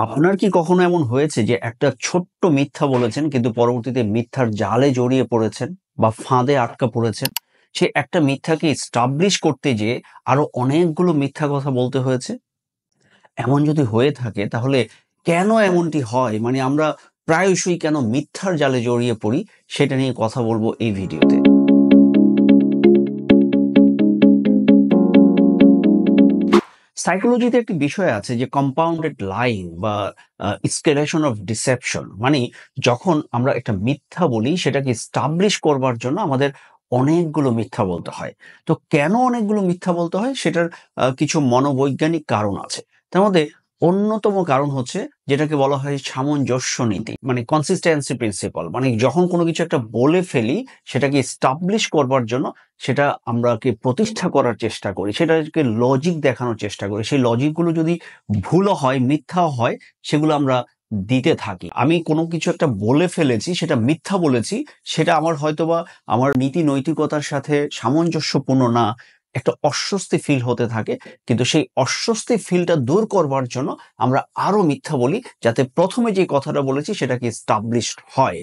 আপনার কি কখনো এমন হয়েছে যে একটা ছোট্ট মিথ্যা বলেছেন কিন্তু পরবর্তীতে মিথ্যার জালে জড়িয়ে পড়েছেন বা ফাঁদে আটকা পড়েছেন? সে একটা মিথ্যাকে এস্টাবলিশ করতে যেয়ে আরো অনেকগুলো মিথ্যা কথা বলতে হয়েছে? এমন যদি হয়ে থাকে তাহলে কেন এমনটি হয়? মানে আমরা প্রায়শই কেন মিথ্যার জালে জড়িয়ে পড়ি সেটা নিয়ে কথা বলবো এই ভিডিওতে। সাইকোলজিতে একটি বিষয় আছে যে কম্পাউন্ডেড লাইং বা এসকেলেশন অফ ডিসেপশন। মানে যখন আমরা একটা মিথ্যা বলি সেটাকে এস্টাবলিশ করবার জন্য আমাদের অনেকগুলো মিথ্যা বলতে হয়। তো কেন অনেকগুলো মিথ্যা বলতে হয় সেটার কিছু মনোবৈজ্ঞানিক কারণ আছে। তার মধ্যে অন্যতম কারণ হচ্ছে যেটাকে বলা হয় সামঞ্জস্য নীতি, মানে কনসিস্টেন্সি প্রিন্সিপাল। মানে যখন কোনো কিছু একটা বলে ফেলি সেটাকে এস্টাবলিশ করবার জন্য সেটা আমরাকে প্রতিষ্ঠা করার চেষ্টা করি, সেটাকে লজিক দেখানোর চেষ্টা করি। সেই লজিকগুলো যদি ভুলও হয়, মিথ্যাও হয়, সেগুলো আমরা দিতে থাকি। আমি কোনো কিছু একটা বলে ফেলেছি, সেটা মিথ্যা বলেছি, সেটা আমার হয়তোবা আমার নীতি নৈতিকতার সাথে সামঞ্জস্যপূর্ণ না, একটা অস্বস্তি ফিল হতে থাকে। কিন্তু সেই অস্বস্তি ফিলটা দূর করবার জন্য আমরা আরো মিথ্যা বলি, যাতে প্রথমে যে কথাটা বলেছি সেটাকে এস্টাবলিশড হয়।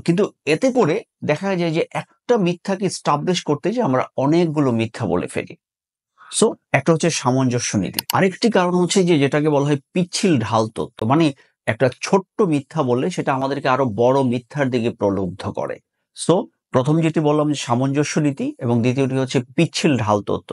কিন্তু এতে করে দেখা যায় যে একটা মিথ্যাকে এস্টাবলিশ করতে যে আমরা অনেকগুলো মিথ্যা বলে ফেলি। সো একটা হচ্ছে সামঞ্জস্য নীতি। আরেকটি কারণ হচ্ছে যে যেটাকে বলা হয় পিচ্ছিল ঢাল তত্ত্ব। মানে একটা ছোট্ট মিথ্যা বললে সেটা আমাদেরকে আরো বড় মিথ্যার দিকে প্রলুব্ধ করে। সো প্রথম যেটি বললাম যে সামঞ্জস্য নীতি, এবং দ্বিতীয়টি হচ্ছে পিচ্ছিল ঢাল তত্ত্ব।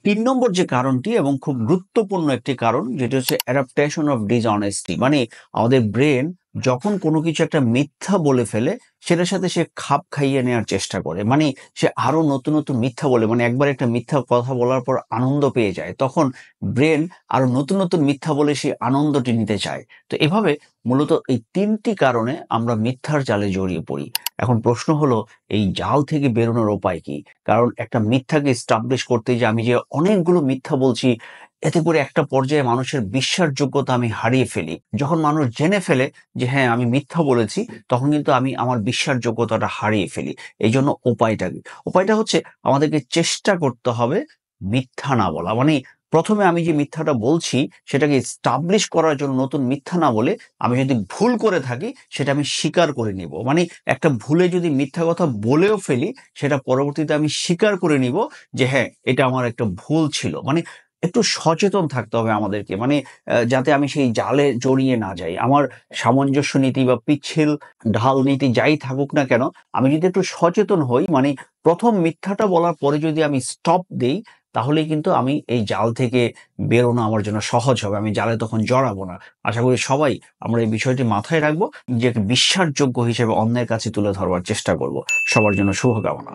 ৩ নম্বর যে কারণটি, এবং খুব গুরুত্বপূর্ণ একটি কারণ, যেটি হচ্ছে অ্যাডাপ্টেশন অফ ডিসঅনেস্টি। মানে আমাদের ব্রেন যখন কোনো কিছু একটা মিথ্যা বলে ফেলে সেটার সাথে সে খাপ খাইয়ে নেওয়ার চেষ্টা করে। মানে সে আরো নতুন নতুন মিথ্যা বলে, মানে একবার একটা মিথ্যা কথা বলার পর আনন্দ পেয়ে যায়, তখন ব্রেন আরো নতুন নতুন মিথ্যা বলে সেই আনন্দটি নিতে চায়। তো এভাবে মূলত এই ৩টি কারণে আমরা মিথ্যার জালে জড়িয়ে পড়ি। এখন প্রশ্ন হলো, এই জাল থেকে বেরোনোর উপায় কি? কারণ একটা মিথ্যাকে এস্টাবলিশ করতে যে আমি যে অনেকগুলো মিথ্যা বলছি, এতে করে একটা পর্যায়ে মানুষের বিশ্বাসযোগ্যতা আমি হারিয়ে ফেলি। যখন মানুষ জেনে ফেলে যে হ্যাঁ আমি মিথ্যা বলেছি, তখন কিন্তু আমি আমার বিশ্বাসযোগ্যতাটা হারিয়ে ফেলি। এই জন্য উপায়টা কি? উপায়টা হচ্ছে আমাদেরকে চেষ্টা করতে হবে মিথ্যা না বলা। মানে প্রথমে আমি যে মিথ্যাটা বলছি সেটাকে এস্টাবলিশ করার জন্য নতুন মিথ্যা না বলে, আমি যদি ভুল করে থাকি সেটা আমি স্বীকার করে নিব। মানে একটা ভুলে যদি মিথ্যা কথা বলেও ফেলি, সেটা পরবর্তীতে আমি স্বীকার করে নিব যে হ্যাঁ এটা আমার একটা ভুল ছিল। মানে একটু সচেতন থাকতে হবে আমাদেরকে, মানে যাতে আমি সেই জালে জড়িয়ে না যাই। আমার সামঞ্জস্য নীতি বা পিচ্ছিল ঢাল নীতি যাই থাকুক না কেন, আমি যদি একটু সচেতন হই, মানে প্রথম মিথ্যাটা বলার পরে যদি আমি স্টপ দেই, তাহলেই কিন্তু আমি এই জাল থেকে বেরোনো আমার জন্য সহজ হবে। আমি জালে তখন জড়াবো না। আশা করি সবাই আমরা এই বিষয়টি মাথায় রাখবো, যে বিশ্বাসযোগ্য হিসেবে অন্যের কাছে তুলে ধরবার চেষ্টা করব। সবার জন্য শুভকামনা।